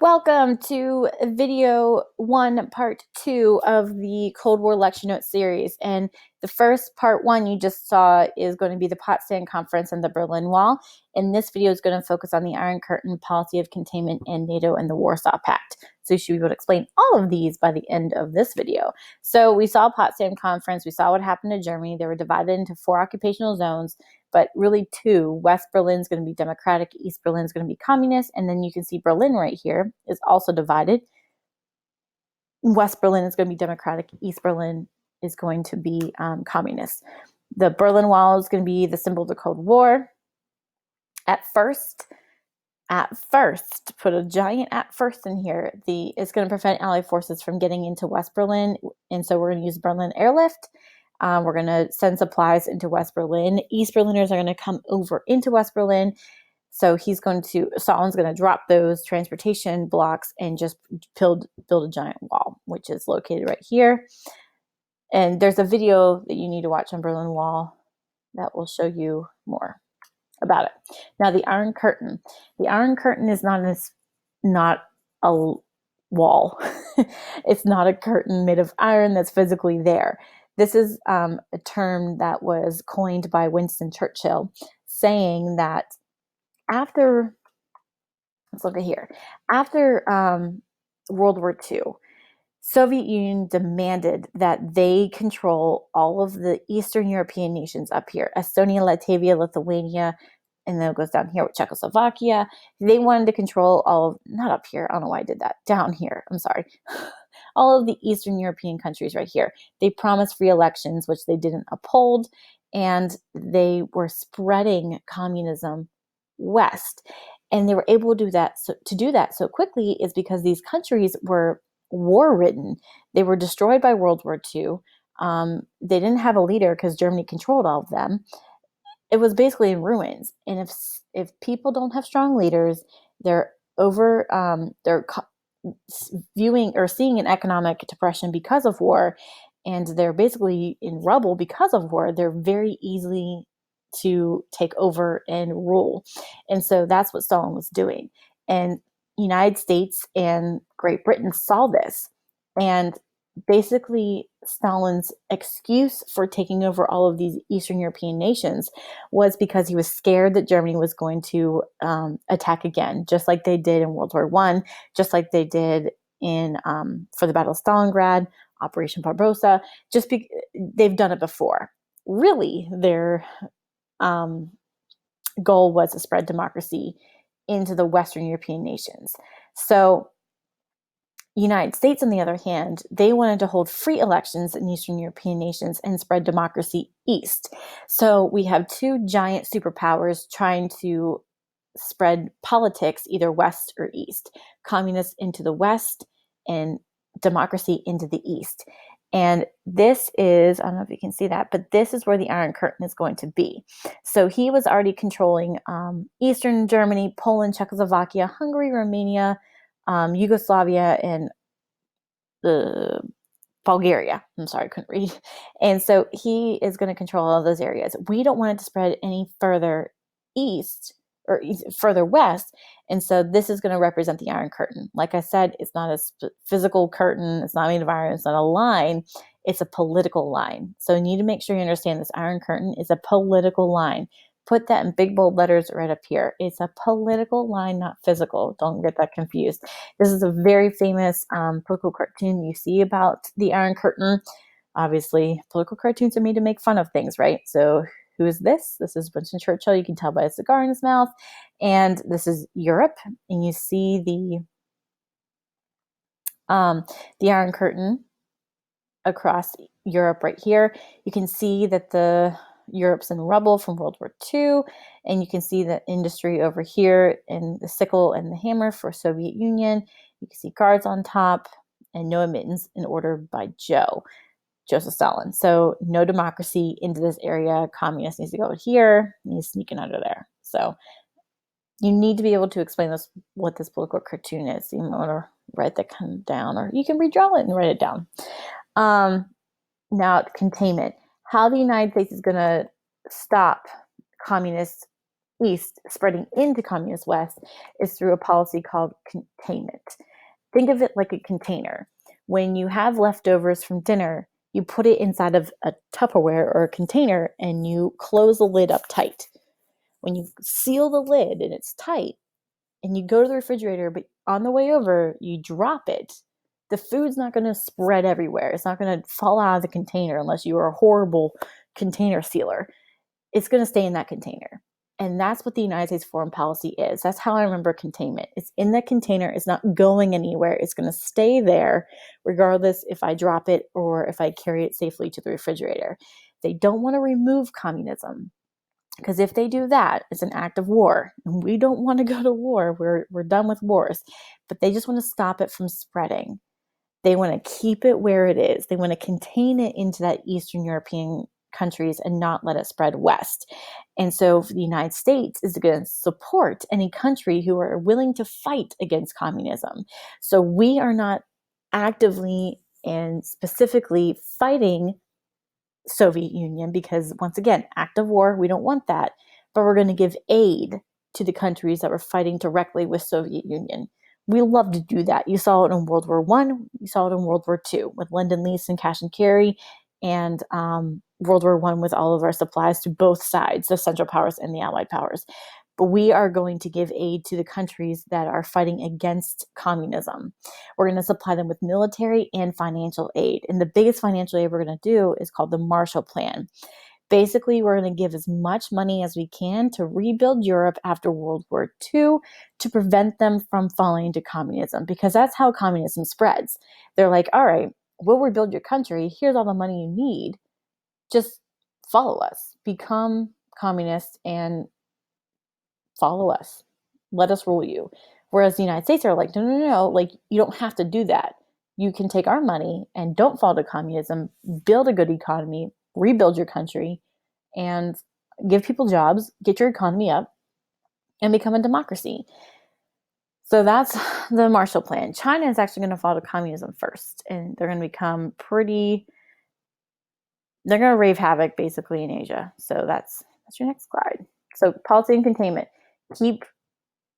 Welcome to video one, part two of the Cold War lecture notes series. And the first part one you just saw is going to be the Potsdam Conference and the Berlin Wall. And this video is going to focus on the Iron Curtain, policy of containment, and NATO and the Warsaw Pact. So you should be able to explain all of these by the end of this video. So we saw Potsdam Conference. We saw what happened to Germany. They were divided into 4 occupational zones, but really 2. West Berlin is going to be democratic, East Berlin is going to be communist, and then you can see Berlin right here is also divided. West Berlin is going to be democratic, East Berlin is going to be communist. The Berlin Wall is going to be the symbol of the Cold War. At first, put a giant at first in here, it's going to prevent Allied forces from getting into West Berlin, and so we're going to use Berlin airlift. We're going to send supplies into West Berlin. East Berliners are going to come over into West Berlin. So Stalin's going to drop those transportation blocks and just build a giant wall, which is located right here. And there's a video that you need to watch on Berlin Wall that will show you more about it. Now, the Iron Curtain. The Iron Curtain is not a wall. It's not a curtain made of iron that's physically there. This is a term that was coined by Winston Churchill, saying that after World War II, Soviet Union demanded that they control all of the Eastern European nations up here, Estonia, Latvia, Lithuania, and then it goes down here with Czechoslovakia. They wanted to control not up here, I don't know why I did that, down here, I'm sorry. All of the Eastern European countries right here. They promised free elections, which they didn't uphold, and they were spreading communism west. And they were able to do that so quickly is because these countries were war-ridden. They were destroyed by World War II. They didn't have a leader because Germany controlled all of them. It was basically in ruins. And if people don't have strong leaders, they're viewing or seeing an economic depression because of war, and they're basically in rubble because of war. They're very easy to take over and rule. And so that's what Stalin was doing. And United States and Great Britain saw this. And basically Stalin's excuse for taking over all of these Eastern European nations was because he was scared that Germany was going to attack again, just like they did in World War I, just like they did for the Battle of Stalingrad, Operation Barbarossa. They've done it before. Really, their goal was to spread democracy into the Western European nations. So United States, on the other hand, they wanted to hold free elections in Eastern European nations and spread democracy east. So we have 2 giant superpowers trying to spread politics either west or east, communists into the west and democracy into the east. And this is, I don't know if you can see that, but this is where the Iron Curtain is going to be. So he was already controlling Eastern Germany, Poland, Czechoslovakia, Hungary, Romania, Yugoslavia, and Bulgaria. I'm sorry, I couldn't read. And so he is going to control all those areas. We don't want it to spread any further east or further west. And so this is going to represent the Iron Curtain. Like I said, it's not a physical curtain. It's not made of iron. It's not a line. It's a political line. So you need to make sure you understand this Iron Curtain is a political line. Put that in big bold letters right up here. It's a political line, not physical. Don't get that confused. This is a very famous political cartoon you see about the Iron Curtain. Obviously, political cartoons are made to make fun of things, right? So who is this? This is Winston Churchill. You can tell by a cigar in his mouth. And this is Europe. And you see the Iron Curtain across Europe right here. You can see that Europe's in rubble from World War II, and you can see the industry over here and the sickle and the hammer for Soviet Union. You can see guards on top and no admittance in order by Joseph Stalin. So no democracy into this area. Communist needs to go here. He's sneaking under there. So you need to be able to explain what this political cartoon is. You might want to write that down, or you can redraw it and write it down. Now, containment. How the United States is going to stop communist East spreading into communist West is through a policy called containment. Think of it like a container. When you have leftovers from dinner, you put it inside of a Tupperware or a container and you close the lid up tight. When you seal the lid and it's tight and you go to the refrigerator, but on the way over, you drop it, the food's not going to spread everywhere. It's not going to fall out of the container unless you are a horrible container sealer. It's going to stay in that container. And that's what the United States foreign policy is. That's how I remember containment. It's in the container. It's not going anywhere. It's going to stay there regardless if I drop it or if I carry it safely to the refrigerator. They don't want to remove communism because if they do that, it's an act of war. And we don't want to go to war. We're done with wars. But they just want to stop it from spreading. They want to keep it where it is. They want to contain it into that Eastern European countries and not let it spread west. And so the United States is going to support any country who are willing to fight against communism. So we are not actively and specifically fighting Soviet Union because, once again, act of war, we don't want that. But we're going to give aid to the countries that were fighting directly with Soviet Union. We love to do that. You saw it in World War I. You saw it in World War II with Lend-Lease and cash and carry, and World War I with all of our supplies to both sides, the Central Powers and the Allied powers. But we are going to give aid to the countries that are fighting against communism. We're going to supply them with military and financial aid. And the biggest financial aid we're going to do is called the Marshall Plan. Basically, we're going to give as much money as we can to rebuild Europe after World War II to prevent them from falling into communism, because that's how communism spreads. They're like, all right, we'll rebuild your country. Here's all the money you need. Just follow us, become communist and follow us. Let us rule you. Whereas the United States are like, no, like, you don't have to do that. You can take our money and don't fall to communism, build a good economy, rebuild your country, and give people jobs, get your economy up, and become a democracy. So that's the Marshall Plan. China is actually going to fall to communism first, and they're going to become they're going to rave havoc basically in Asia. So that's your next slide. So policy and containment. Keep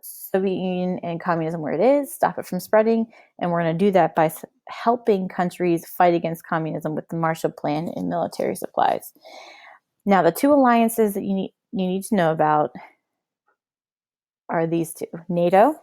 Soviet Union and communism where it is, stop it from spreading, and we're going to do that by helping countries fight against communism with the Marshall Plan and military supplies. Now, the two alliances that you need to know about are these two, NATO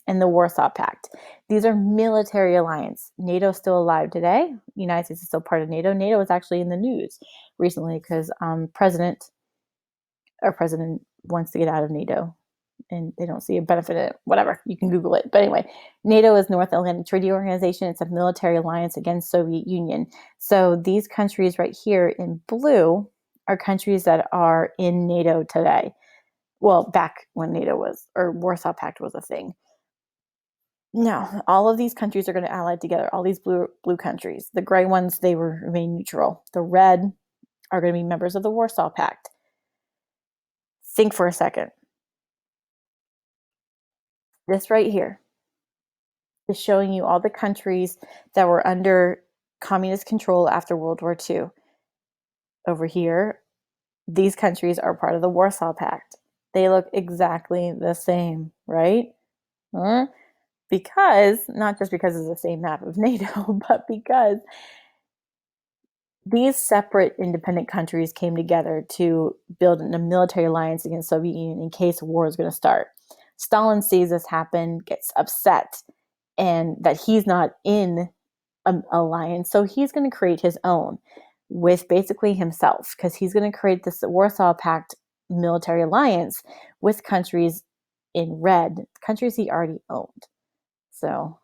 and the Warsaw Pact. These are military alliance. NATO is still alive today. The United States is still part of NATO. NATO is actually in the news recently because president wants to get out of NATO and they don't see a benefit in it. Whatever, you can Google it. But anyway, NATO is North Atlantic Treaty Organization. It's a military alliance against Soviet Union. So these countries right here in blue are countries that are in NATO today. Well, back when NATO was, or Warsaw Pact was a thing. Now, all of these countries are going to ally together, all these blue countries. The gray ones, they remain neutral. The red are going to be members of the Warsaw Pact. Think for a second. This right here is showing you all the countries that were under communist control after World War II. Over here, these countries are part of the Warsaw Pact. They look exactly the same, right? Because, not just because it's the same map of NATO, but because these separate independent countries came together to build a military alliance against the Soviet Union in case war is going to start. Stalin sees this happen, gets upset, and that he's not in an alliance, so he's going to create his own with basically himself, because he's going to create this Warsaw Pact military alliance with countries in red, countries he already owned. So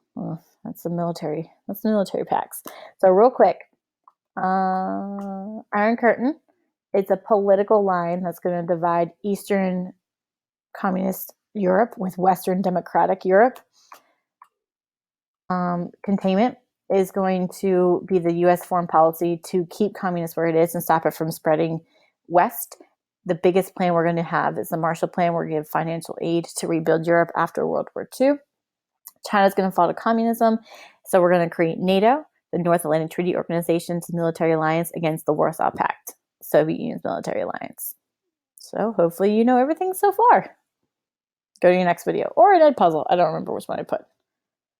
that's the military pacts. So real quick, Iron Curtain. It's a political line that's going to divide Eastern Communist Europe with Western Democratic Europe. Containment is going to be the U.S. foreign policy to keep communists where it is and stop it from spreading west. The biggest plan we're going to have is the Marshall Plan. We're going to give financial aid to rebuild Europe after World War II. China's going to fall to communism, so we're going to create NATO, the North Atlantic Treaty Organization's military alliance against the Warsaw Pact, Soviet Union's military alliance. So hopefully you know everything so far. Go to your next video, or an Ed puzzle. I don't remember which one I put.